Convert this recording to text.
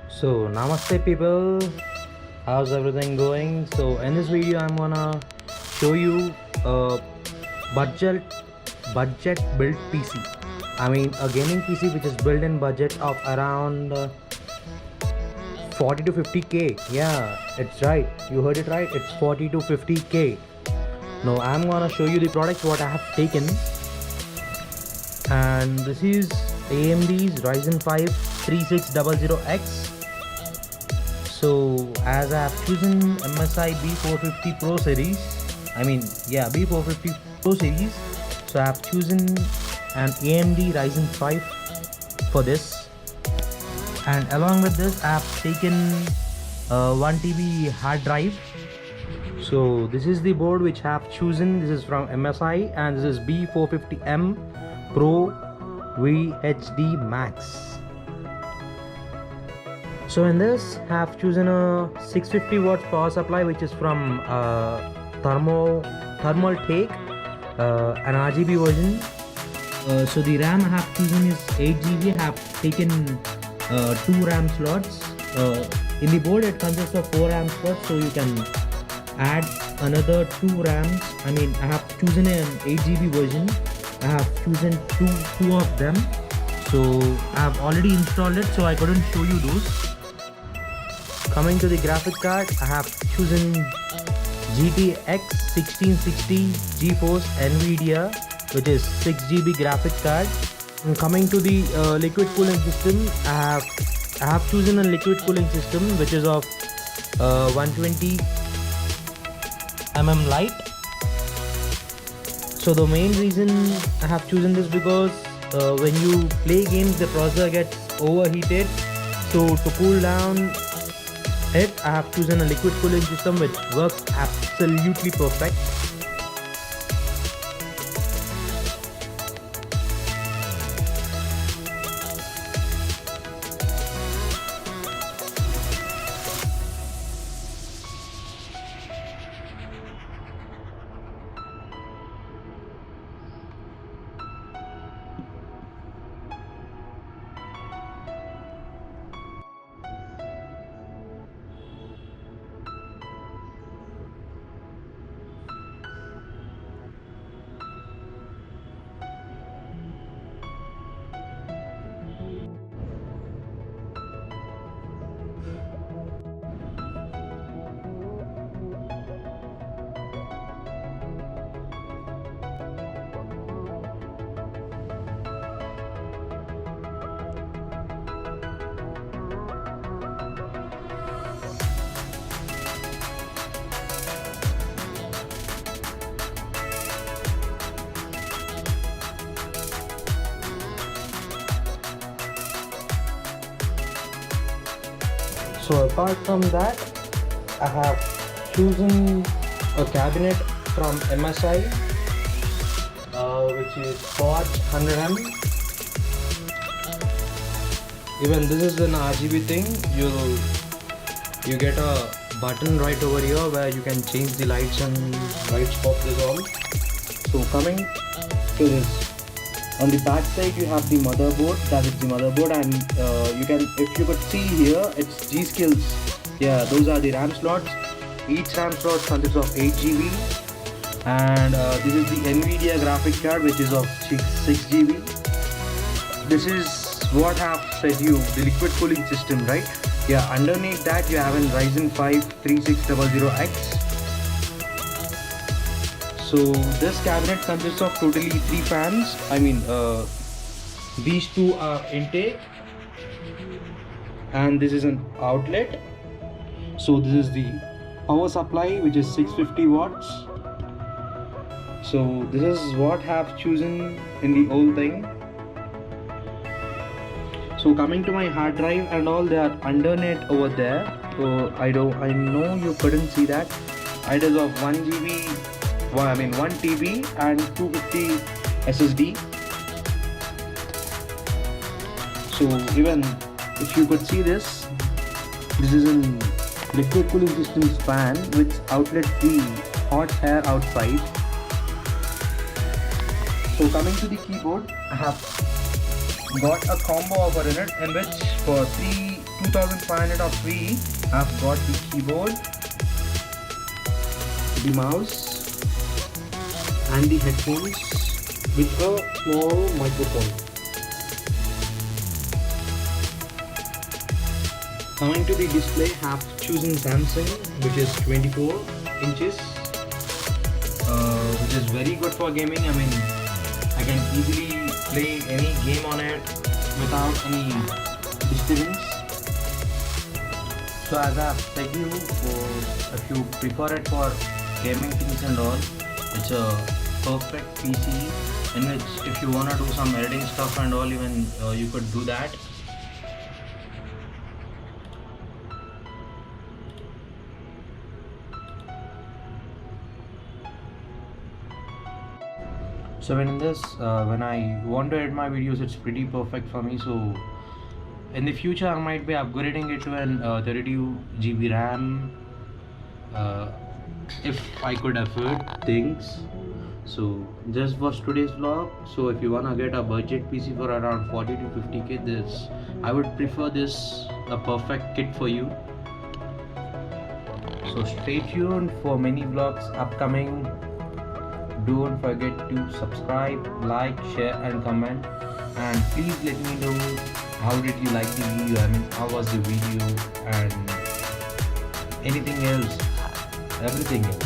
So namaste people, how's everything going? So in this video I'm gonna show you a budget built PC. I mean a gaming PC which is built in budget of around 40 to 50k. Yeah, it's right, you heard it right, it's 40 to 50k. Now I'm gonna show you the product what I have taken, and this is AMD's Ryzen 5 3600X. So as I have chosen MSI B450 Pro series, B450 Pro series, so I have chosen an AMD Ryzen 5 for this, and along with this I have taken 1 TB hard drive. So this is the board which I have chosen. This is from MSI and this is B450M Pro VHD Max. So in this I have chosen a 650 watts power supply which is from thermal take, an RGB version. So the RAM I have chosen is 8 GB. I have taken 2 RAM slots. In the board it consists of 4 RAM slots, so you can add another 2 RAMs. I have chosen an 8 GB version. I have chosen two of them. So I have already installed it, so I couldn't show you those. Coming to the graphic card, I have chosen GTX 1660 GeForce NVIDIA, which is 6 GB graphic card. And coming to the liquid cooling system, I have chosen a liquid cooling system which is of 120 Lite. So the main reason I have chosen this because when you play games the processor gets overheated. So to cool down it, I have chosen a liquid cooling system which works absolutely perfect. So apart from that, I have chosen a cabinet from MSI, which is Forge 100M. Even this is an RGB thing. You get a button right over here where you can change the lights and lights off this all. So coming to this. On the back side you have the motherboard, that is the motherboard, and if you could see here, it's G skills. Yeah, those are the RAM slots. Each RAM slot consists of 8 GB, and this is the NVIDIA graphic card which is of 6 GB. This is what I have said you, the liquid cooling system, right? Yeah, underneath that you have a Ryzen 5 3600X. So this cabinet consists of totally 3 fans. These 2 are intake and this is an outlet. So this is the power supply which is 650 watts. So this is what I have chosen in the whole thing. So coming to my hard drive and all, they are underneath over there. So I know you couldn't see that. It is of 1 TB and 250 SSD. So even if you could see this is a liquid cooling system's fan which outlets the hot air outside. So coming to the keyboard, I have got a combo offer in it, in which for 3 2500 are free. I've got the keyboard, the mouse and the headphones with a small microphone. Coming to the display, have chosen Samsung, which is 24 inches, which is very good for gaming. I mean, I can easily play any game on it without any disturbance. So as I've said you, if you prefer it for gaming things and all, it's a perfect PC in which if you wanna do some editing stuff and all, even you could do that. So when I want to edit my videos, it's pretty perfect for me. So in the future, I might be upgrading it to an 32 GB RAM if I could afford things. So just was today's vlog. So if you wanna get a budget PC for around 40 to 50k, I would prefer this a perfect kit for you. So stay tuned for many vlogs upcoming. Don't forget to subscribe, like, share and comment, and please let me know how did you like the video. I mean, how was the video and anything else, everything else.